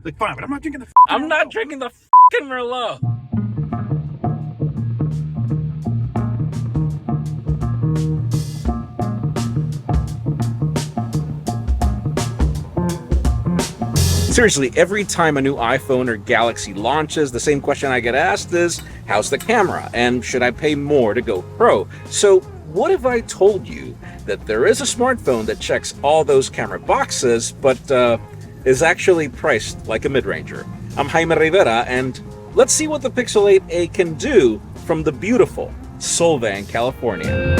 Like, fine, but I'm not drinking the I'm not drinking the fucking Merlot. Seriously, every time a new iPhone or Galaxy launches, the same question I get asked is, how's the camera? And should I pay more to go pro? So what if I told you that there is a smartphone that checks all those camera boxes, but is actually priced like a mid-ranger? I'm Jaime Rivera, and let's see what the Pixel 8a can do from the beautiful Solvang, California.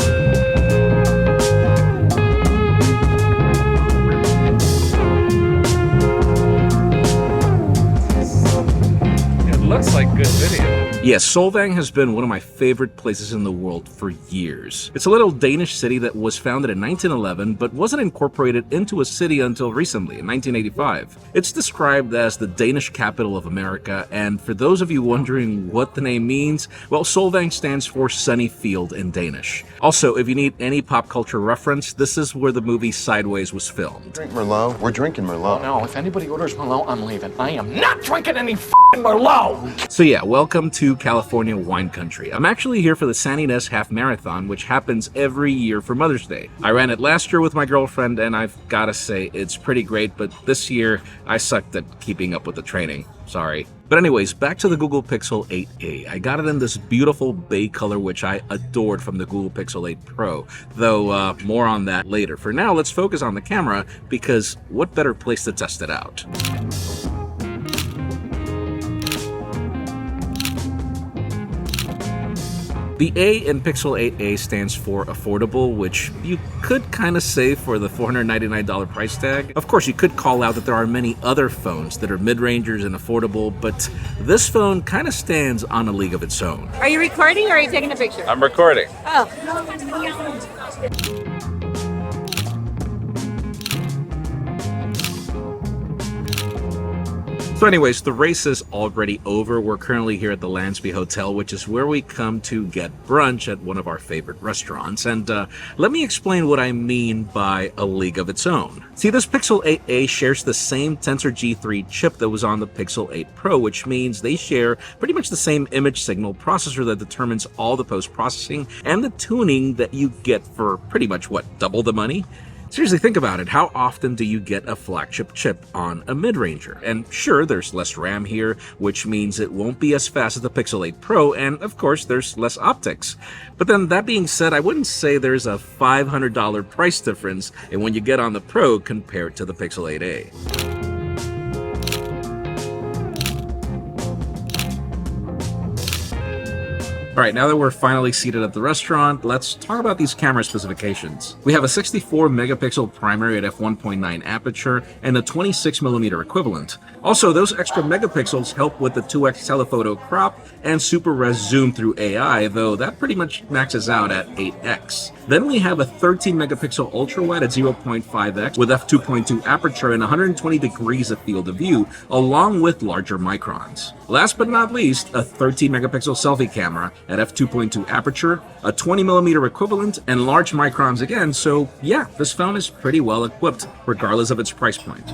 Looks like good video. Yes, Solvang has been one of my favorite places in the world for years. It's a little Danish city that was founded in 1911, but wasn't incorporated into a city until recently, in 1985. It's described as the Danish capital of America, and for those of you wondering what the name means, well, Solvang stands for sunny field in Danish. Also, if you need any pop culture reference, this is where the movie Sideways was filmed. Drink Merlot? We're drinking Merlot. No, if anybody orders Merlot, I'm leaving. I am not drinking any f***ing Merlot! So yeah, welcome to California wine country. I'm actually here for the San Ynez Half Marathon, which happens every year for Mother's Day. I ran it last year with my girlfriend, and I've gotta say, it's pretty great, but this year, I sucked at keeping up with the training. Sorry. But anyways, back to the Google Pixel 8a. I got it in this beautiful bay color, which I adored from the Google Pixel 8 Pro, though more on that later. For now, let's focus on the camera, because what better place to test it out? The A in Pixel 8a stands for affordable, which you could kind of say for the $499 price tag. Of course, you could call out that there are many other phones that are mid-rangers and affordable, but this phone kind of stands on a league of its own. Are you recording or are you taking a picture? I'm recording. Oh. So anyways, the race is already over. We're currently here at the Lansby Hotel, which is where we come to get brunch at one of our favorite restaurants. And let me explain what I mean by a league of its own. See, this Pixel 8a shares the same Tensor G3 chip that was on the Pixel 8 Pro, which means they share pretty much the same image signal processor that determines all the post-processing and the tuning that you get for pretty much, what, double the money? Seriously, think about it. How often do you get a flagship chip on a mid-ranger? And sure, there's less RAM here, which means it won't be as fast as the Pixel 8 Pro, and of course, there's less optics. But then, that being said, I wouldn't say there's a $500 price difference in when you get on the Pro compared to the Pixel 8a. Alright, now that we're finally seated at the restaurant, let's talk about these camera specifications. We have a 64 megapixel primary at f1.9 aperture and a 26mm equivalent. Also, those extra megapixels help with the 2x telephoto crop and super res zoom through AI, though that pretty much maxes out at 8x. Then we have a 13 megapixel ultra wide at 0.5x with f2.2 aperture and 120 degrees of field of view, along with larger microns. Last but not least, a 13 megapixel selfie camera at f2.2 aperture, a 20mm equivalent, and large microns again, so yeah, this phone is pretty well equipped, regardless of its price point.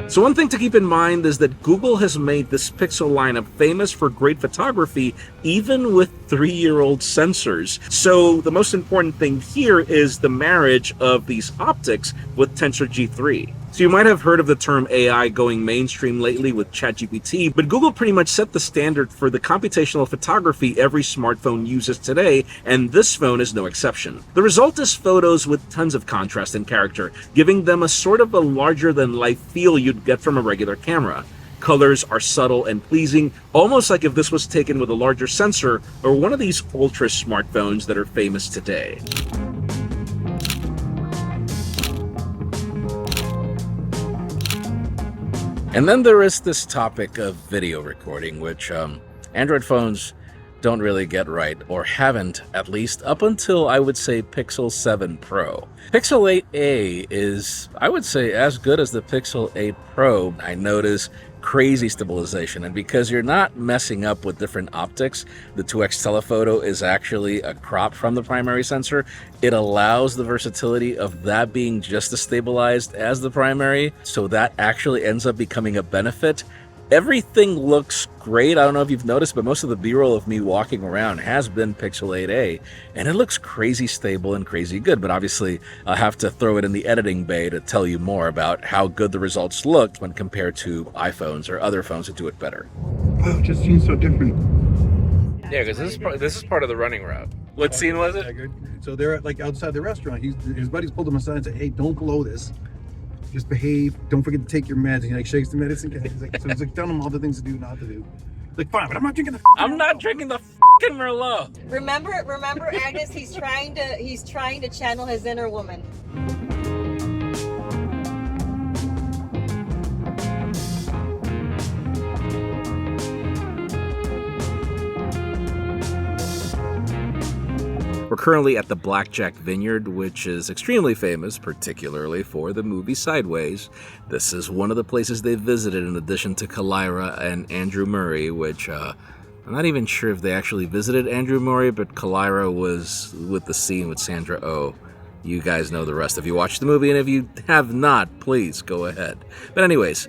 So one thing to keep in mind is that Google has made this Pixel lineup famous for great photography, even with 3-year-old sensors. So the most important thing here is the marriage of these optics with Tensor G3. So you might have heard of the term AI going mainstream lately with ChatGPT, but Google pretty much set the standard for the computational photography every smartphone uses today, and this phone is no exception. The result is photos with tons of contrast and character, giving them a sort of a larger-than-life feel you'd get from a regular camera. Colors are subtle and pleasing, almost like if this was taken with a larger sensor or one of these ultra smartphones that are famous today. And then there is this topic of video recording, which Android phones don't really get right, or haven't, at least up until, I would say, Pixel 7 Pro. Pixel 8a is, I would say, as good as the Pixel 8 Pro. I notice crazy stabilization. And because you're not messing up with different optics, the 2x telephoto is actually a crop from the primary sensor. It allows the versatility of that being just as stabilized as the primary, so that actually ends up becoming a benefit. Everything looks great. I don't know if you've noticed, but most of the B-roll of me walking around has been Pixel 8a, and it looks crazy stable and crazy good. But obviously, I'll have to throw it in the editing bay to tell you more about how good the results looked when compared to iPhones or other phones that do it better. Oh, it just seems so different. Yeah, because this is part of the running route. What scene was it? So they're like outside the restaurant. His buddies pulled him aside and said, "Hey, don't blow this. Just behave. Don't forget to take your meds." And he like shakes the medicine can. He's like telling him all the things to do, not to do. Like, fine, but I'm not drinking the. I'm not drinking the fucking Merlot. Remember, Agnes. He's trying to channel his inner woman. We're currently at the Blackjack Vineyard, which is extremely famous, particularly for the movie Sideways. This is one of the places they visited in addition to Kalira and Andrew Murray, which I'm not even sure if they actually visited Andrew Murray, but Kalira was with the scene with Sandra Oh. You guys know the rest if you watched the movie, and if you have not, please go ahead. But anyways,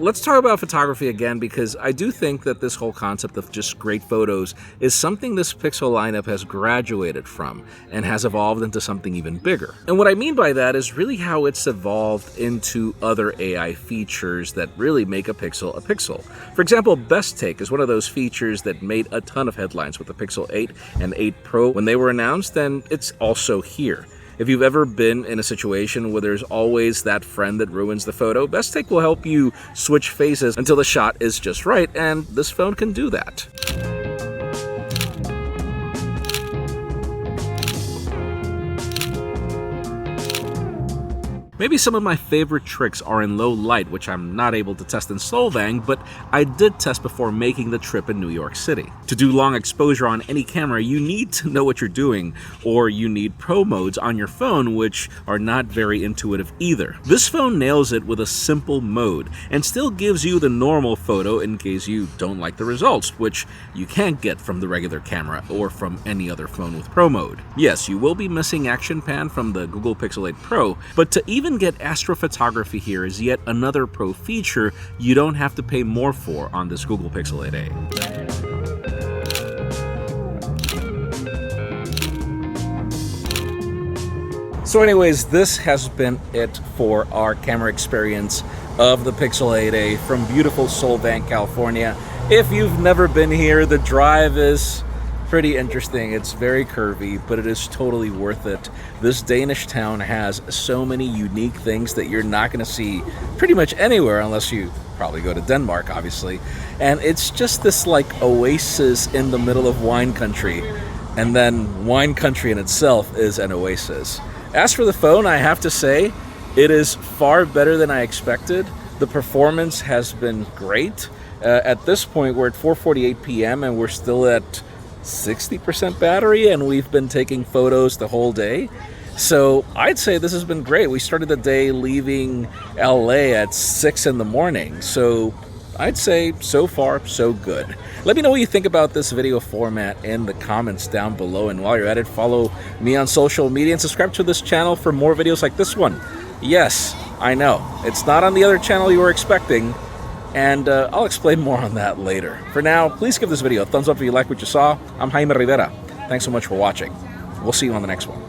let's talk about photography again, because I do think that this whole concept of just great photos is something this Pixel lineup has graduated from and has evolved into something even bigger. And what I mean by that is really how it's evolved into other AI features that really make a Pixel a Pixel. For example, Best Take is one of those features that made a ton of headlines with the Pixel 8 and 8 Pro when they were announced, and it's also here. If you've ever been in a situation where there's always that friend that ruins the photo, Best Take will help you switch faces until the shot is just right, and this phone can do that. Maybe some of my favorite tricks are in low light, which I'm not able to test in Solvang, but I did test before making the trip in New York City. To do long exposure on any camera, you need to know what you're doing, or you need pro modes on your phone, which are not very intuitive either. This phone nails it with a simple mode, and still gives you the normal photo in case you don't like the results, which you can't get from the regular camera or from any other phone with pro mode. Yes, you will be missing Action Pan from the Google Pixel 8 Pro, but to even get astrophotography here is yet another pro feature you don't have to pay more for on this Google Pixel 8a. So anyways, this has been it for our camera experience of the Pixel 8a from beautiful Solvang, California. If you've never been here, the drive is pretty interesting. It's very curvy, but it is totally worth it. This Danish town has so many unique things that you're not going to see pretty much anywhere unless you probably go to Denmark, obviously. And it's just this like oasis in the middle of wine country. And then wine country in itself is an oasis. As for the phone, I have to say, it is far better than I expected. The performance has been great. At this point, we're at 4:48 p.m. and we're still at 60% battery, and we've been taking photos the whole day. So I'd say this has been great. We started the day leaving LA at 6 in the morning. So I'd say so far, so good. Let me know what you think about this video format in the comments down below. And while you're at it, follow me on social media and subscribe to this channel for more videos like this one. Yes, I know, it's not on the other channel you were expecting. And I'll explain more on that later. For now, please give this video a thumbs up if you like what you saw. I'm Jaime Rivera. Thanks so much for watching. We'll see you on the next one.